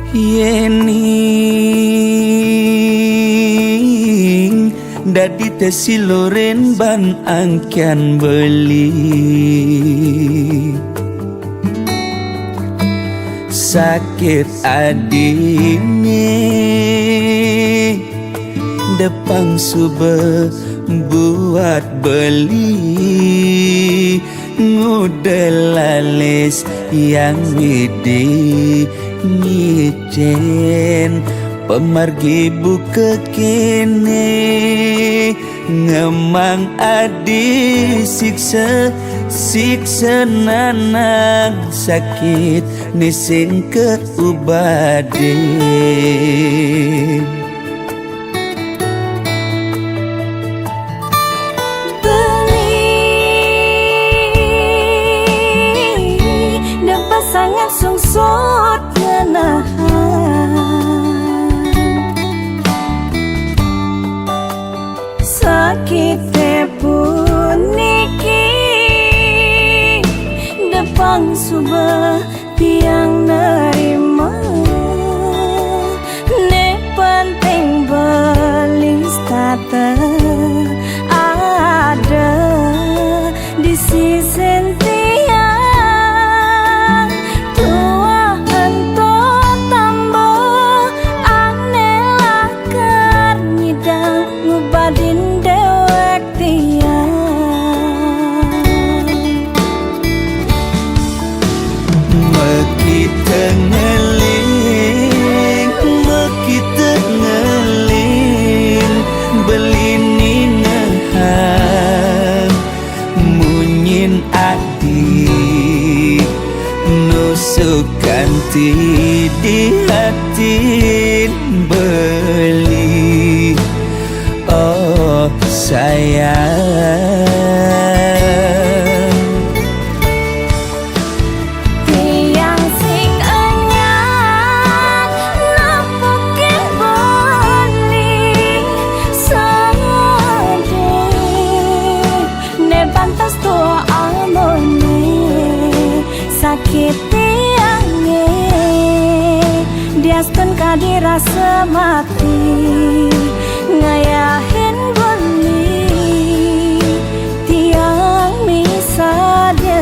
Yening dadi tesi loren ban angkian beli sakit adine depang sube buat beli ngudelalis yang widi nyicen pemargi buka kene ngemang adi siksa nanang sakit nising keubade sangat sungsut ngenahan sakitnya pun niki depang subah tiang nerima ne penting belis tata ada di sisi nusukanti di hati beli oh sayang tiang sing anyar napukin beli sade ne pantas tua amone sakit diastun kadirasa mati ngayahin beli tiang misalnya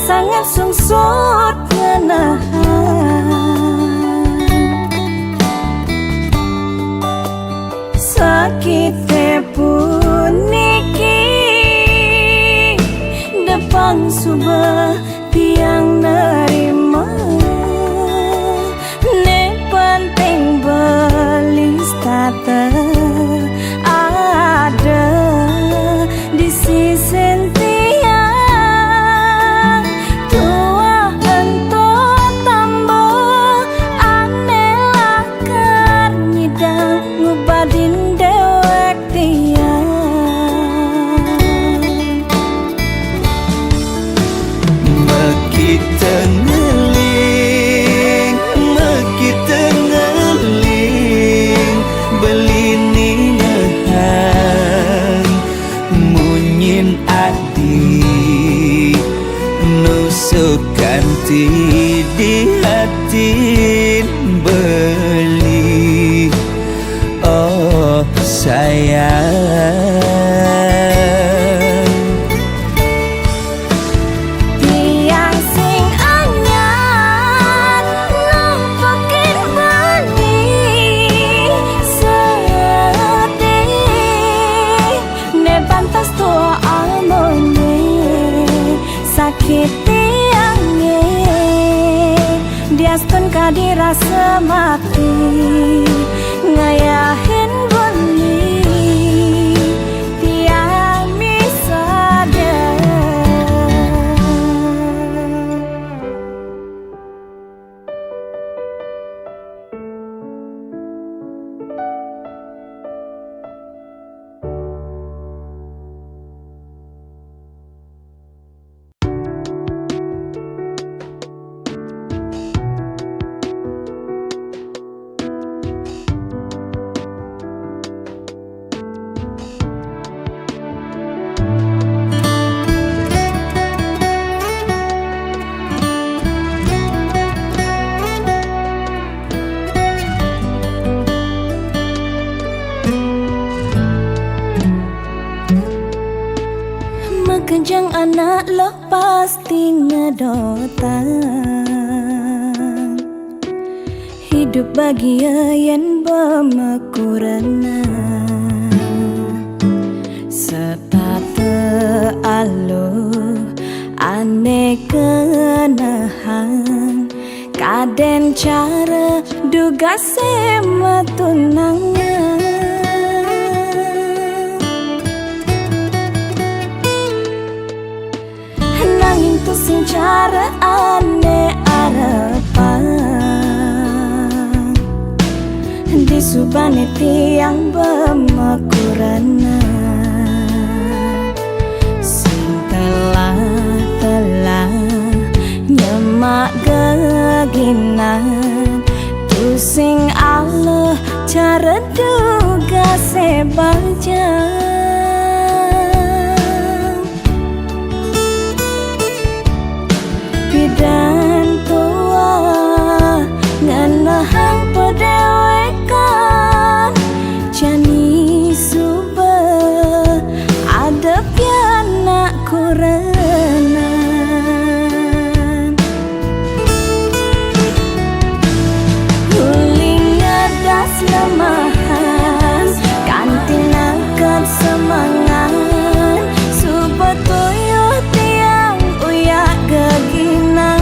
sangat sungsut ngenahan sakitnya pun niki depang subah tiang nerima ne penting belis tata ada di sisi nusukanti di hati beli oh sayang tiang sing anyar nampakin beli sedih ne pantas tua amone sakit tiangnya diastun kadirasa mati ngayahin beli tiang misalnya Kejang anak lo pasti ngedotan. Hidup bahagia yang bermekurana. Serta alo aneh kenahan. Kaden cara duga sema tunangan. Nanging tu sing cara aneh arepan. Di subane tiang bermekurana. Sing telah nyemak geginan. Tu sing Allah cara duga sebaja. Dan tua nganahang pedewekan jani suba ada pianak kurenan. Huling ngadas lemahan kantin angkat semangat suba tuyuh tiang uyak geginan.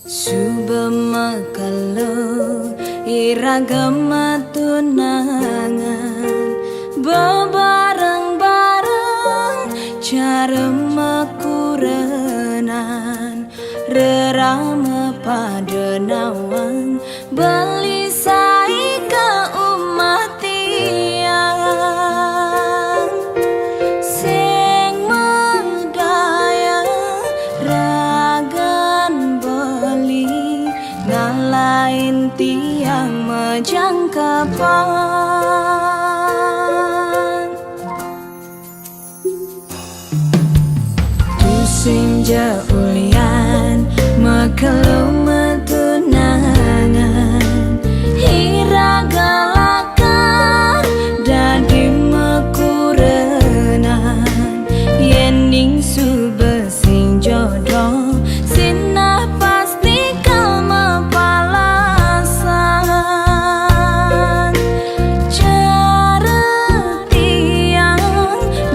Subamakalu iragama tunangan bebareng-bareng cara makurenan rerama pada nawang beli sai ke umat tiang sing medaya ragan beli ngalain tiang majangkapan tusing jaulian makalu metunangan hiragalakan dadi mekurenan yening subesing jodoh sinah pasti kau mapalasan cara tiang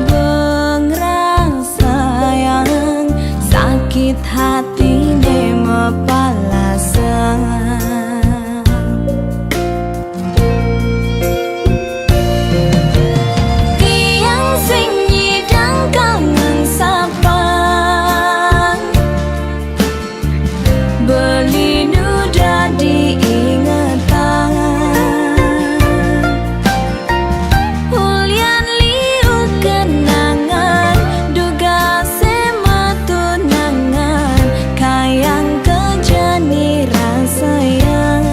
bengrang sayang sakit hati ne mapalasan tiang sing nyidang kangen sapang beli nuda diingatan ulian liu kenangan duga sema tunangan kayang kejani rasayang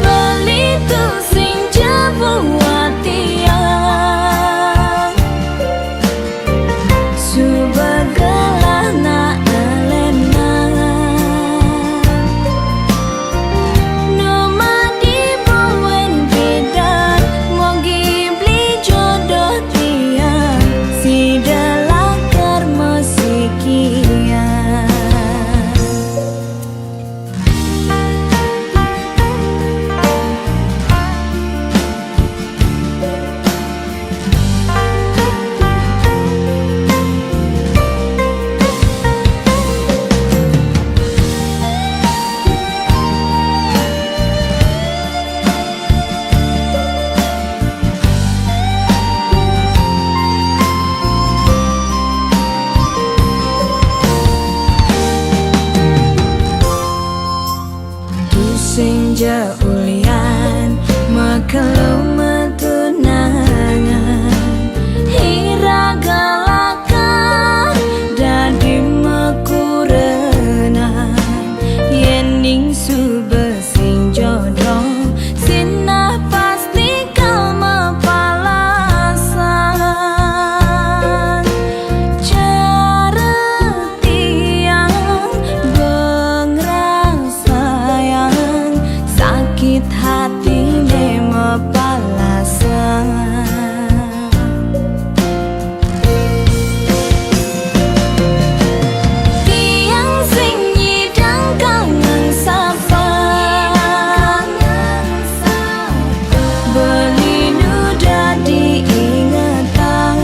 beli tu sing jabuat tiang subagalah na alena numa di buen bidan mogi beli jodoh tiang si dalakar musikian tusing jaulian makalu metunangan hiragalakan dadi mekurenan yening subesing jodoh sinah pasti kau mapalasan cara tiang bengrang sayang sakit hati ne mapalasan tiang sing nyidang kangen sapang beli nuda diingatan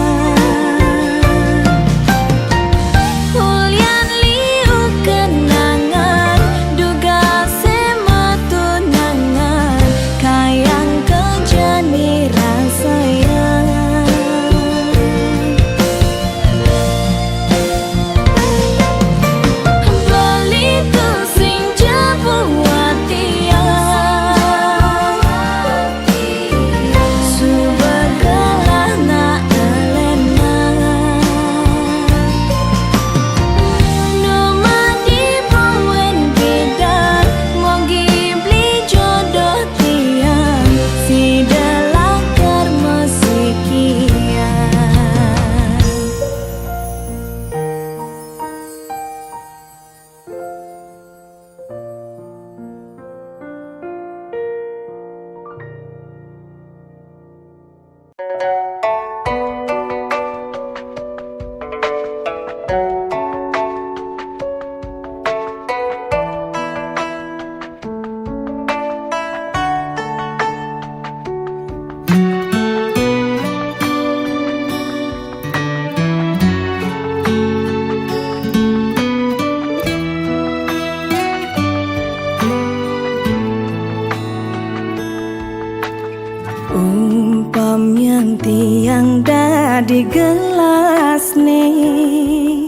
ulian liu kenangan duga sema tunangan kayang kejani rasayang beli tu sing jabuat tiang subagalah na alena numa di buen bidan mogi beli jodoh tiang si dalakar musikian Mamyang tiang dadi gelas nih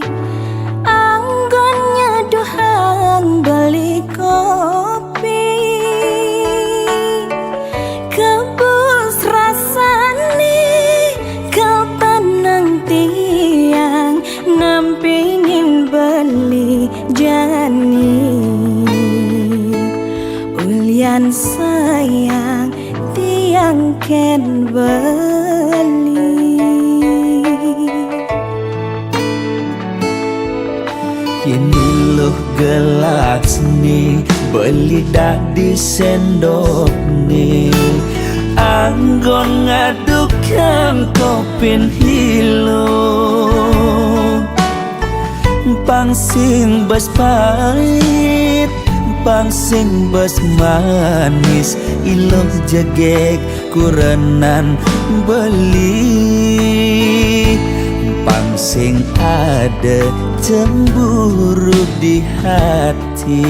anggonnya duhang beli kopi kebus rasane kepanang tiang nampingin beli jani ulian sayang tiang ken beli Ini loh gelas nih beli dah di sendok nih anggon ngaduk kang kopin hilo pangsing bas pahit pangsing bas manis iloh jagek kurenan beli pangsing ada cemburu di hati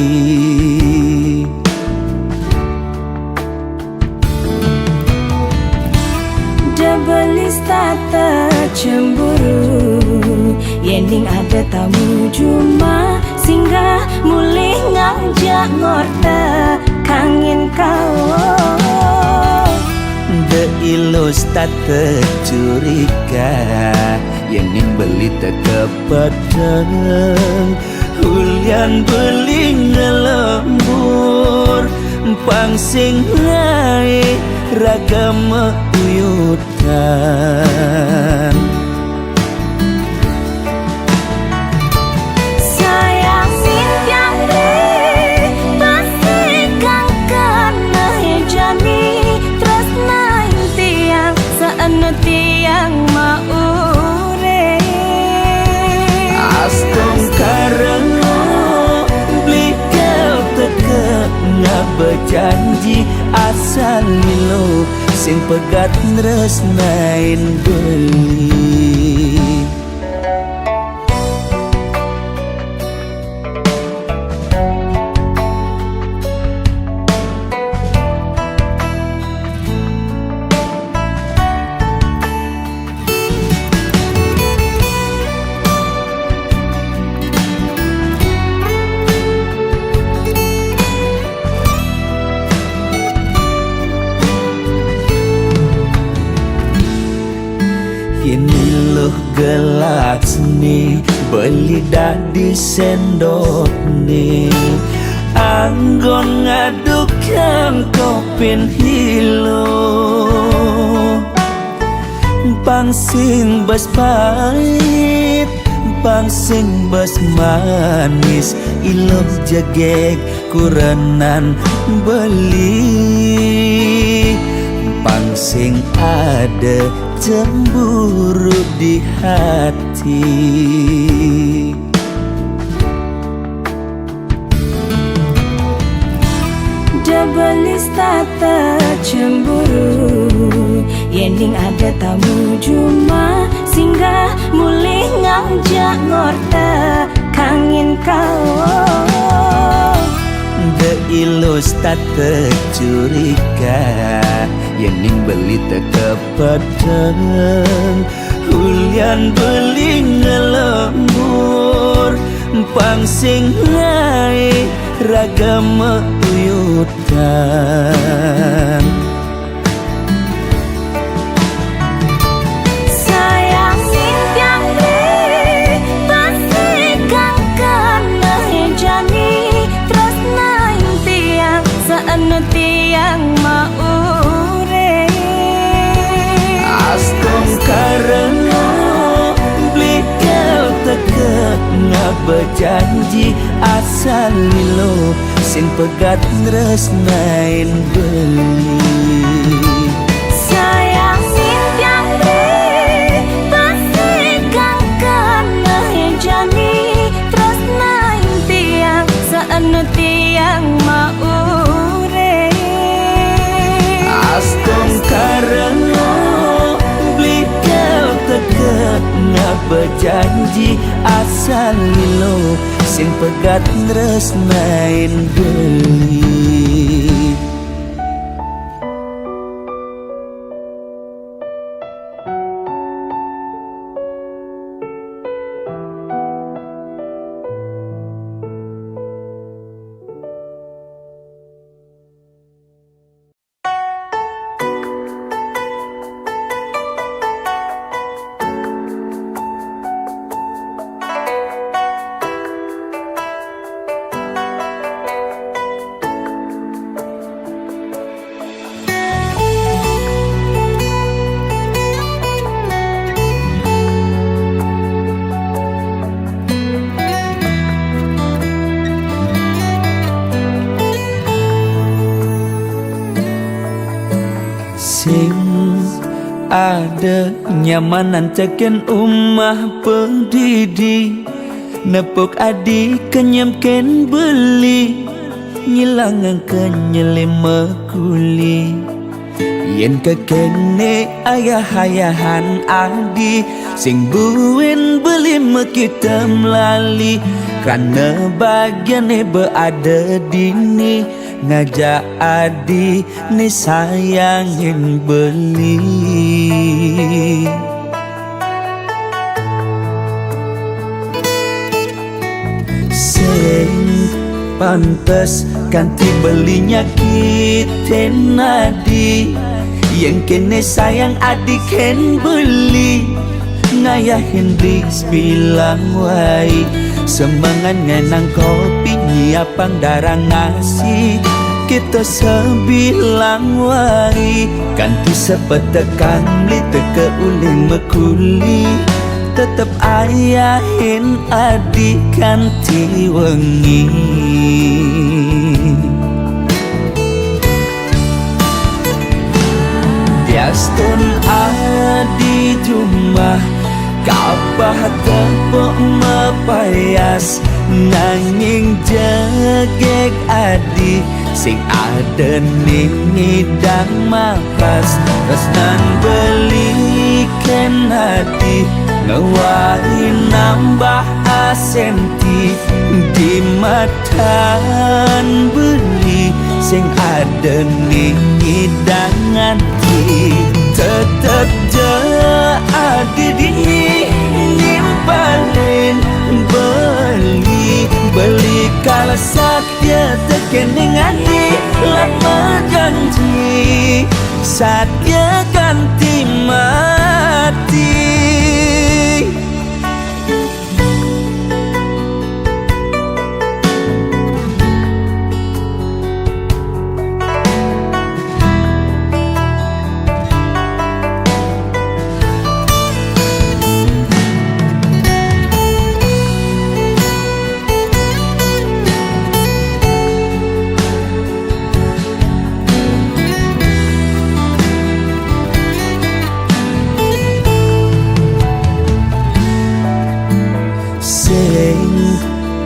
Debelis tata cemburu Yening ada tamu cuma singgah mulih ngajak ngorta kangin kau De ilus tata curiga Yening beli tetep pedeng Hulian beli ngelembur pangsing naik ragam uyutan sayang yang di pasti kang kena jani terus naik tiang seenu tiang maure astong karena beli kau teka berjanji asal lo sing pegat nresnain beli Ini loh gelas nih beli dah di sendok nih anggon ngaduk kang kopin hilo pangsing bas pahit pangsing bas manis iloh jagek kurenan beli pangsing ada cemburu di hati Debelis tata cemburu Yening ada tamu cuma singgah mulih ngajak ngorta kangin kau De ilus tata curiga Yening beli teka pedeng Hulian beli ngelembur pangsing naik ragam uyutan sayang yang di pasti kang kena jani terus naik tiang seenu tiang maure astong karena beli kau teka berjanji asal lo sing pegat nresnain beli sayang yang di pasti kang kena jani terus naik tiang seenu tiang maure astong karena beli kau teka berjanji asal lo sing pegat nresnain beli ada nyamanan ceken umah pendidi nepok adik kenyamken beli ngilangan kenyelema kuli yen kekene ayah-ayahan adi sing buin beli kita melali karena bagiannya berada dini ngajak adi ni sayangin beli sing pantes ganti belinya kita nadi yang kene sayang adik ken beli ngayahin ris bilang wai semangat ngenang kopi nyiapang darang ngasih kita sebilang wai ganti sepetekan beli teke uling mekuli tetep ayahin adik ganti wengi Biastun adi jumah kapah tepuk mepayas nanging jegek adi sing ada ning ngidang makas tresnan beliken hati ngewai nambah asenti di matan beli sing ada ning ngidangan tetep je adi nimpalin beli kala satya tekening adi lama janji satya ganti mati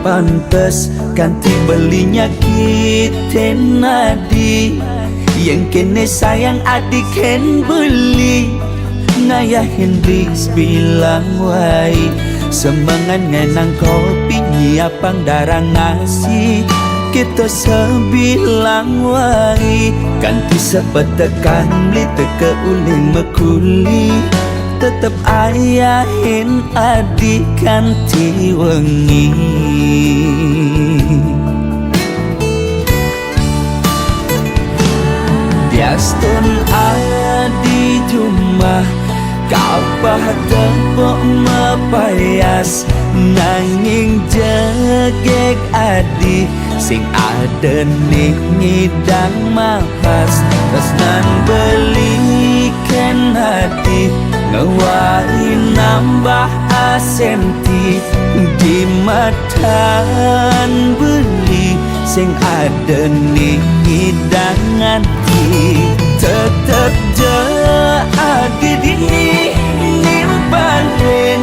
pantes ganti belinya kita nadi yang kene sayang adik ken beli ngayahin ris bilang wai semangat ngenang kopi nyiapang darang ngasih kita sebilang wai ganti sepetekan beli teke uling mekuli tetep ayahin adik ganti wengi Biastun adi jumah kapah tepuk mepayas nanging jegek adi sing ada ning ngidang makas tresnan beliken hati ngewai nambah asenti di matan beli sing ada ning hidangan tetep je adi nimpalin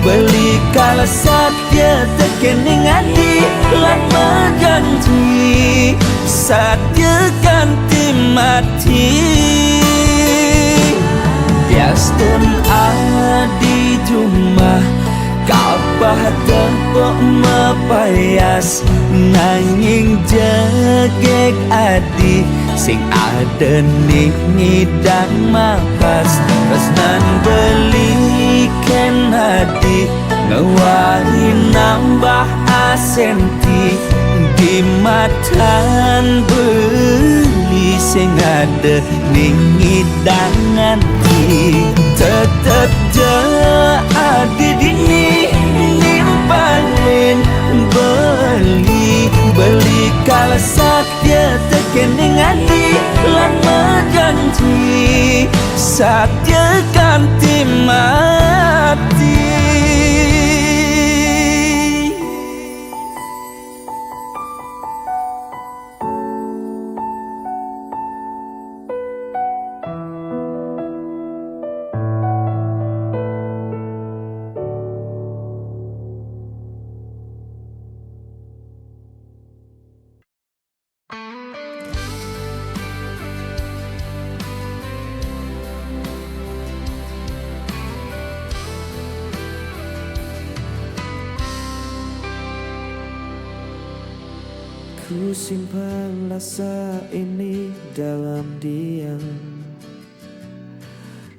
beli kala satya tekening adi lama janji satya ganti mati Biastun adi jumah kapah tepuk mepayas nanging jegek adi sing ada ning ngidang makas tresnan beliken hati ngewai nambah asenti di matan beli sing ada ning ngidangan tetep je adi nimpalin beli kala satya tekening adi lama janji satya ganti mati Ku simpan rasa ini dalam diam.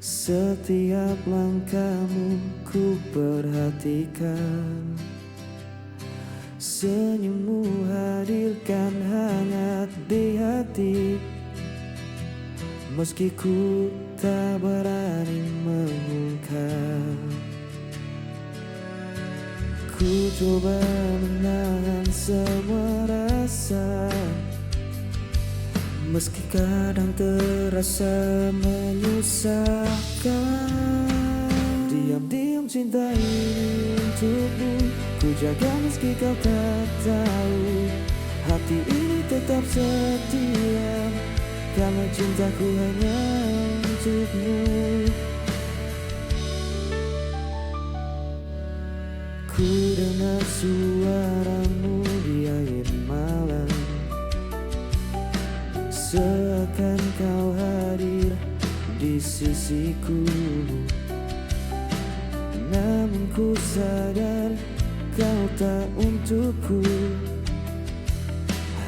Setiap langkahmu ku perhatikan. Senyummu hadirkan hangat di hati. Meski ku tak berani mengungkap. Ku coba menahan semua rasa. Meski kadang terasa menyusahkan. Diam-diam cinta ini untukmu. Ku jaga meski kau tak tahu. Hati ini tetap setia, karena cintaku hanya untukmu. Ku dengar suaramu di akhir malam. Seakan kau hadir di sisiku. Namun ku sadar kau tak untukku.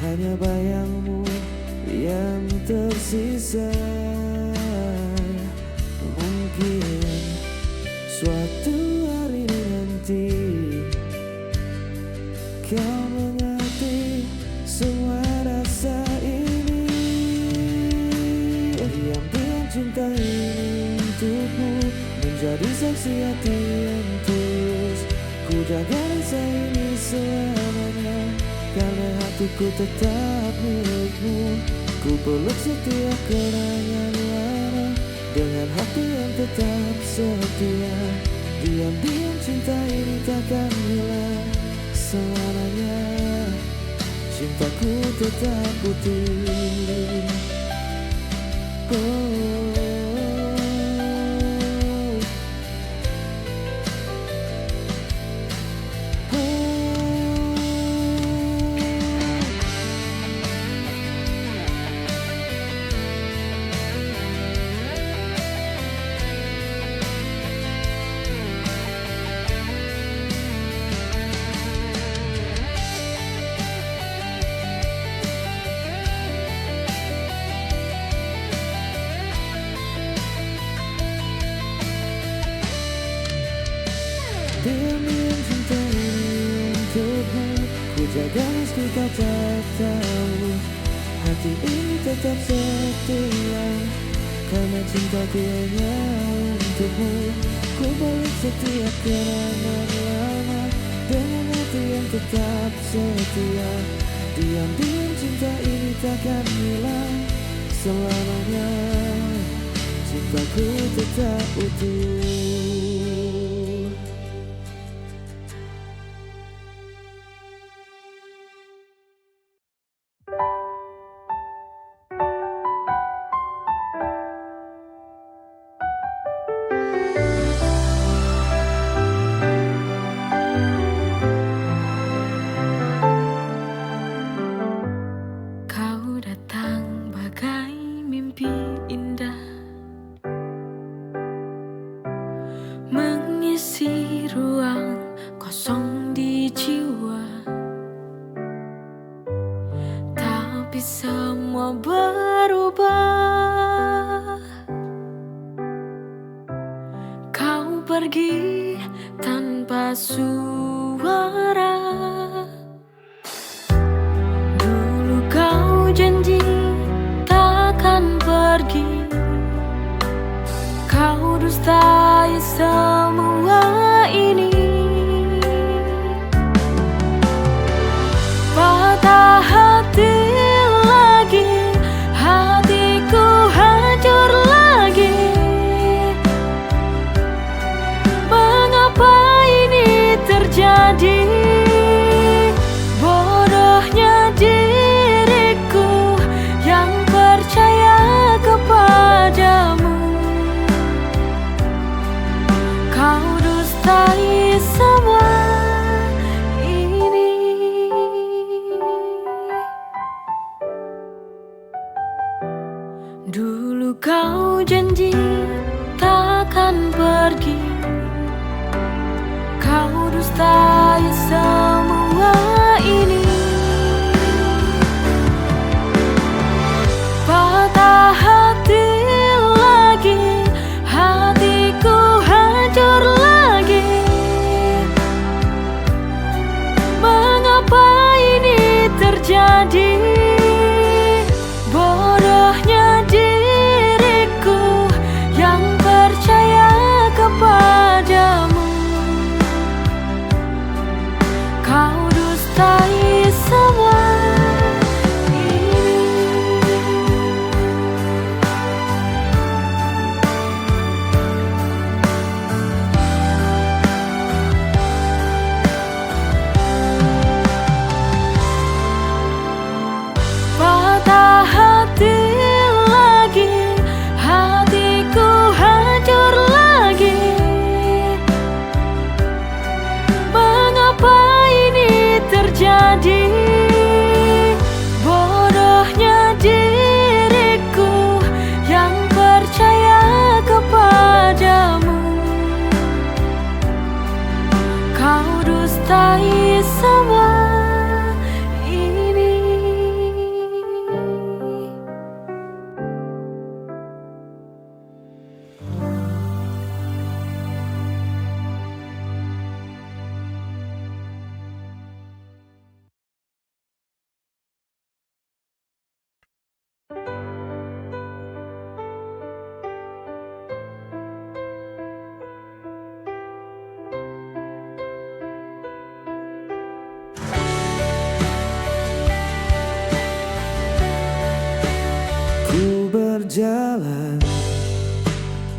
Hanya bayangmu yang tersisa. Mungkin suatu hari nanti kau mengerti semua rasa ini. Diam-diam cinta ini untukmu, menjadi saksi hati yang tulus. Ku jaga rasa ini selamanya, karena hatiku tetap milikmu. Ku peluk setiap kenangan lama, dengan hati yang tetap setia. Diam-diam cinta ini takkan hilang selamanya. Cintaku tetap utuh. Diam-diam cinta ini untukmu. Ku jaga meski kau tak tahu. Hati ini tetap setia, karena cintaku hanya untukmu. Ku balik setiap kenangan lama, dengan hati yang tetap setia. Diam-diam cinta ini takkan hilang selamanya. Cintaku tetap utuh. Mengisi ruang kosong di jiwa, tapi semua berubah. Kau pergi tanpa suara. Dulu kau janji takkan pergi. Kau dustai semua ini. Patah hati lagi, hatiku hancur lagi. Mengapa ini terjadi? Bodohnya diriku yang percaya kepadamu. Kau dustai semua ini. Dulu kau janji takkan pergi. Kau dustai semua ini.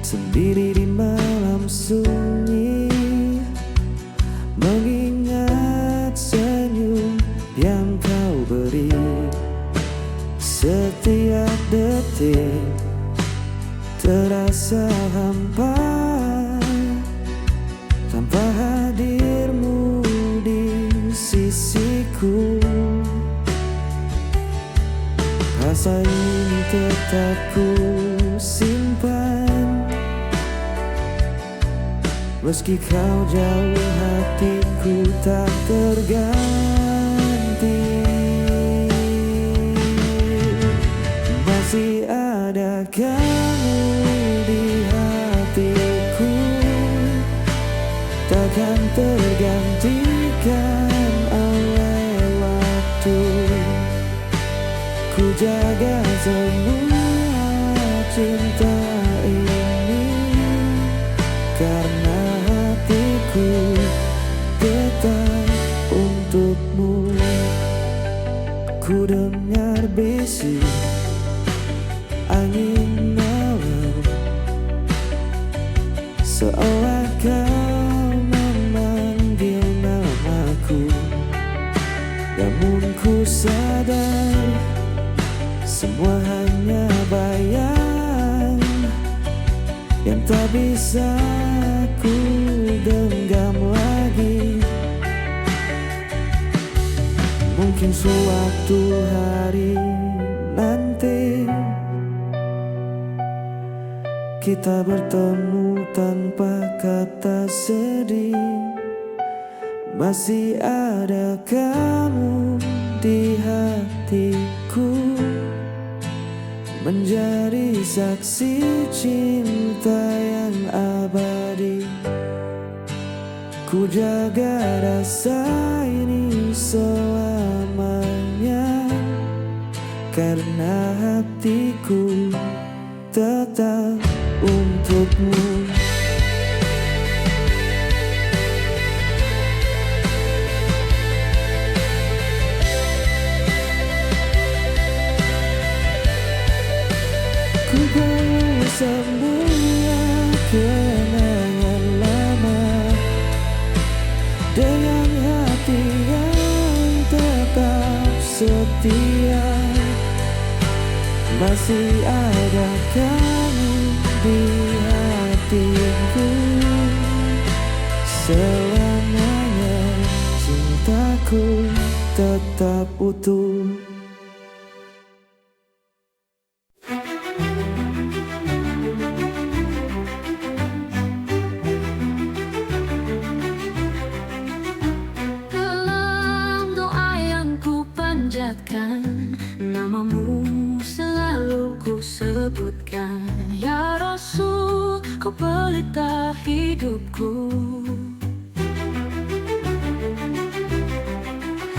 sendiri di malam sunyi, mengingat senyum yang kau beri. Setiap detik terasa hampa tanpa hadirmu di sisiku. Rasa ini tetap ku simpan, meski kau jauh hatiku tak terganti. Masih ada kamu di hatiku, takkan tergantikan oleh waktu. Ku jaga semua cinta ini, karena hatiku tetap untukmu. Ku dengar bisik angin malam, seolah kau memanggil namaku. Namun ku sadar semua hanya bayang yang tak bisa ku genggam lagi. Mungkin suatu hari nanti kita bertemu tanpa kata sedih. Masih ada kamu di hatiku, menjadi saksi cinta yang abadi. Ku jaga rasa ini selamanya, karena hatiku tetap untukmu. Ku bawa semua kenangan lama dengan hati yang tetap setia. Masih ada kamu di hatiku, selamanya cintaku tetap utuh. Namamu selalu ku sebutkan, ya Rasul, kau pelita hidupku.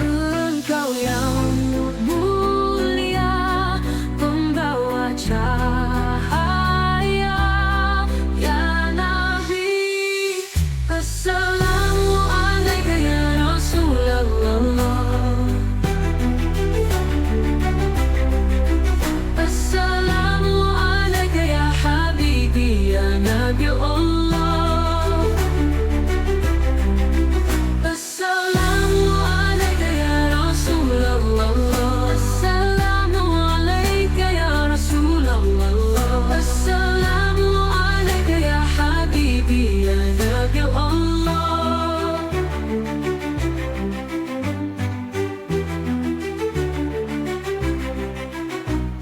Engkau yang mulia, pembawa cahaya, ya Nabi. Assalamualaikum ya Rasulullah.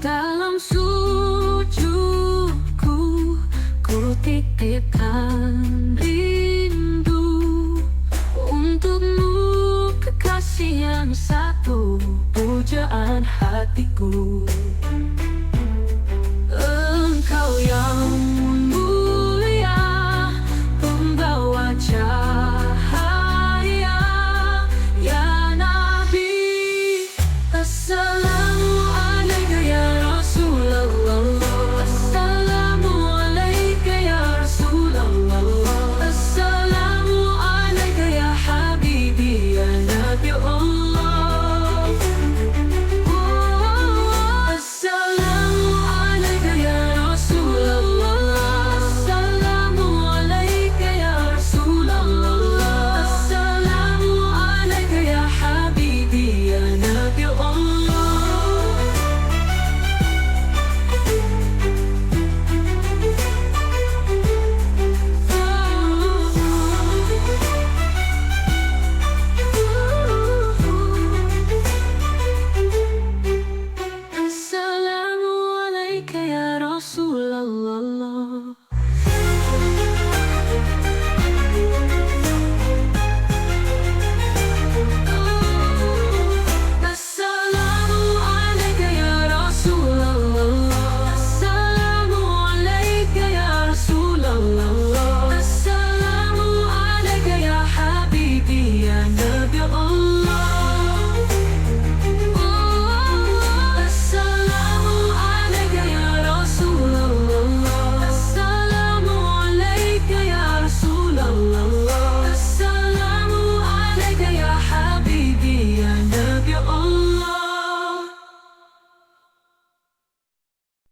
Dalam sujudku ku titipkan rindu untukmu, kekasih yang satu, pujaan hatiku.